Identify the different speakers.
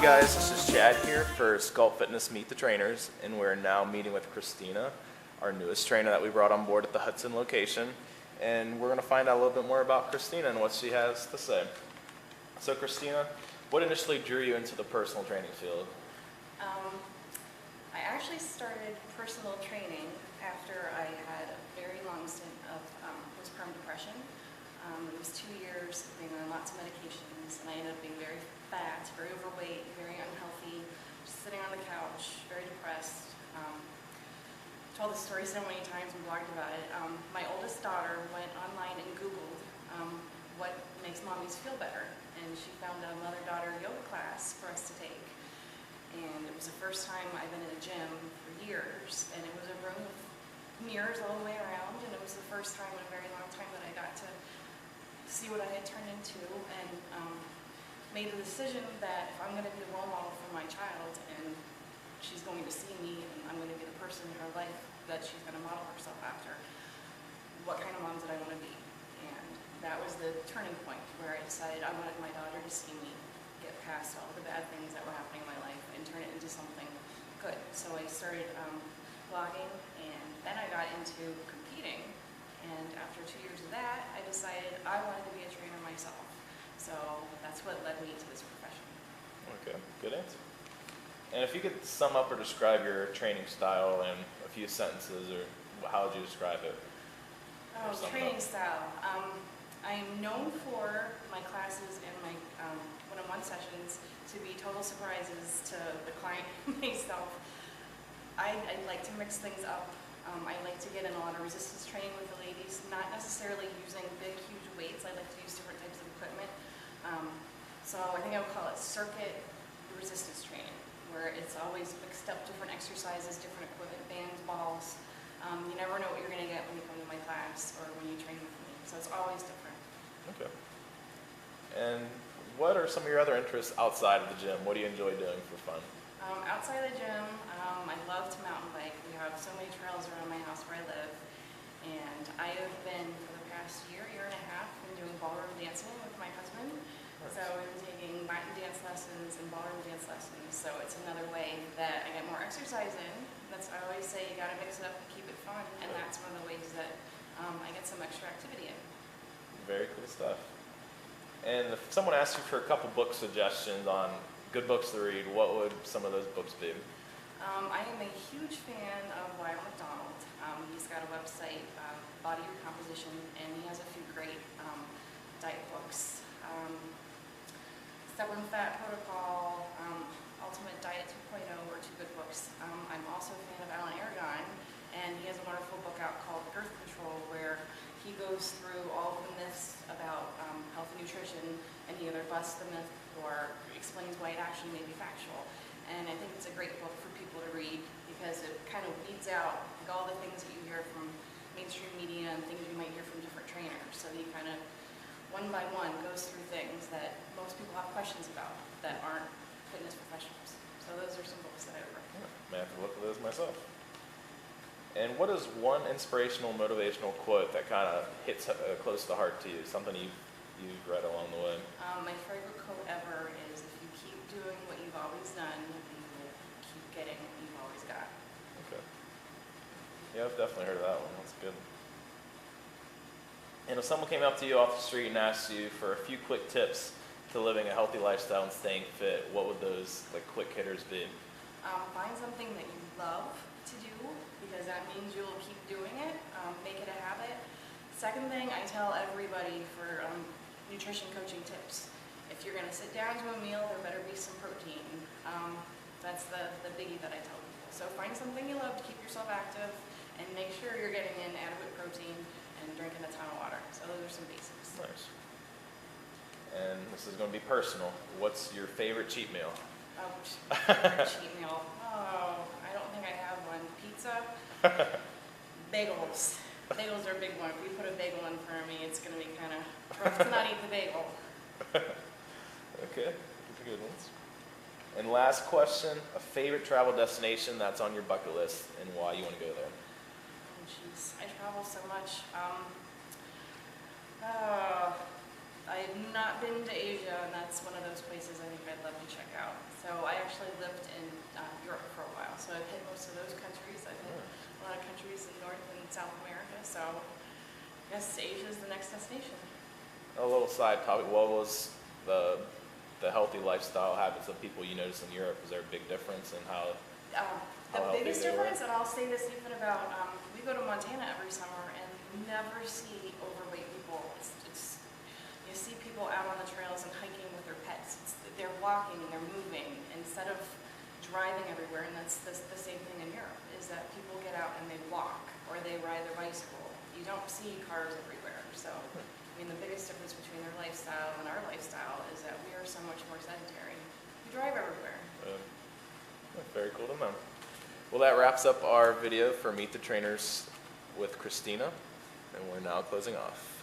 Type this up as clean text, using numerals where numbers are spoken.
Speaker 1: you guys, this is Chad here for Sculpt Fitness Meet the Trainers, and we're now meeting with Christina, our newest trainer that we brought on board at the Hudson location, and we're going to find out a little bit more about Christina and what she has to say. So Christina, what initially drew you into the personal training field?
Speaker 2: I actually started personal training after I had a very long stint of postpartum depression. It was 2 years of being on lots of medications, and I ended up being very fat, very overweight, very unhealthy, just sitting on the couch, very depressed. Told the story so many times and blogged about it. My oldest daughter went online and Googled what makes mommies feel better, and she found a mother-daughter yoga class for us to take. And it was the first time I've been in a gym for years, and it was a room with mirrors all the way around, and it was the first time in a very long time that I got to see what I had turned into, and made the decision that if I'm going to be a role model for my child, and she's going to see me, and I'm going to be the person in her life that she's going to model herself after, what kind of mom did I want to be? And that was the turning point where I decided I wanted my daughter to see me get past all the bad things that were happening in my life and turn it into something good. So I started blogging, and then I got into competing. And after 2 years of that, I decided I wanted to be a trainer myself. So that's what led me to this profession.
Speaker 1: Okay, good answer. And if you could sum up or describe your training style in a few sentences, or how would you describe it?
Speaker 2: Oh, training style. I'm known for my classes and my one-on-one sessions to be total surprises to the client myself. I like to mix things up. I like to get in a lot of resistance training with the ladies, not necessarily using big, huge weights. I like to use different types of equipment. So I think I would call it circuit resistance training, where it's always mixed up, different exercises, different equipment, bands, balls. You never know what you're going to get when you come to my class or when you train with me. So it's always different.
Speaker 1: Okay. And what are some of your other interests outside of the gym? What do you enjoy doing for fun?
Speaker 2: Outside of the gym, I love to mountain bike. We have so many trails around my house where I live. And I have been, for the past year and a half, been doing ballroom dancing with my husband.
Speaker 1: Nice.
Speaker 2: So we've been taking Latin dance lessons and ballroom dance lessons. So it's another way that I get more exercise in. I always say you got to mix it up and keep it fun. And that's one of the ways that I get some extra activity in.
Speaker 1: Very cool stuff. And if someone asked you for a couple book suggestions on good books to read, what would some of those books be?
Speaker 2: I am a huge fan of Lyle McDonald. He's got a website, Body Recomposition, and he has a few great diet books. Stubborn Fat Protocol, Ultimate Diet 2.0 are two good books. I'm also a fan of Alan Aragon, and he has a wonderful book out called Girth Control, where he goes through all of the myths about healthy nutrition, and he either busts the myth or explains why it actually may be factual. And I think it's a great book for people to read because it kind of weeds out like all the things that you hear from mainstream media and things you might hear from different trainers. So he kind of, one by one, goes through things that most people have questions about that aren't fitness professionals. So those are some books that I would recommend.
Speaker 1: I may have to look at those myself. And what is one inspirational, motivational quote that kind of hits close to the heart to you, something you've read along the way?
Speaker 2: My favorite quote ever is, if you keep doing what you've always done, you will keep getting what you've always got.
Speaker 1: Okay. Yeah, I've definitely heard of that one. That's good. And if someone came up to you off the street and asked you for a few quick tips to living a healthy lifestyle and staying fit, what would those quick hitters be?
Speaker 2: Find something that you love to do, because that means you'll keep doing it. Make it a habit. Second thing I tell everybody for nutrition coaching tips: if you're going to sit down to a meal, there better be some protein. That's the biggie that I tell people. So find something you love to keep yourself active, and make sure you're getting in adequate protein and drinking a ton of water. So those are some basics.
Speaker 1: Nice. And this is going to be personal. What's your favorite cheat meal?
Speaker 2: Favorite cheat meal? Oh, I don't think I have one. Pizza? Bagels. Bagels are a big one. If you put a bagel in front of me, it's going to be kind of rough to not eat the bagel.
Speaker 1: Okay, those are good ones. And last question, a favorite travel destination that's on your bucket list and why you want to go there?
Speaker 2: Oh, jeez. I travel so much. I have not been to Asia, and that's one of those places I think I'd love to check out. So I actually lived in Europe for a while, so I've hit most of those countries. I've hit a lot of countries in North and South America, so I guess Asia is the next destination.
Speaker 1: A little side topic, what was the healthy lifestyle habits of people you noticed in Europe? Was there a big difference in how
Speaker 2: The
Speaker 1: healthy
Speaker 2: biggest
Speaker 1: they were?
Speaker 2: difference, and I'll say this even about, we go to Montana every summer and you never see overweight people. You see people out on the trails and hiking with their pets. They're walking, they're moving instead of driving everywhere, and that's the same thing in Europe, is that people get out and they walk or they ride their bicycle. You don't see cars everywhere. So, I mean, the biggest difference between their lifestyle and our lifestyle is that we are so much more sedentary. We drive everywhere.
Speaker 1: Very cool to know. Well, that wraps up our video for Meet the Trainers with Christina, and we're now closing off.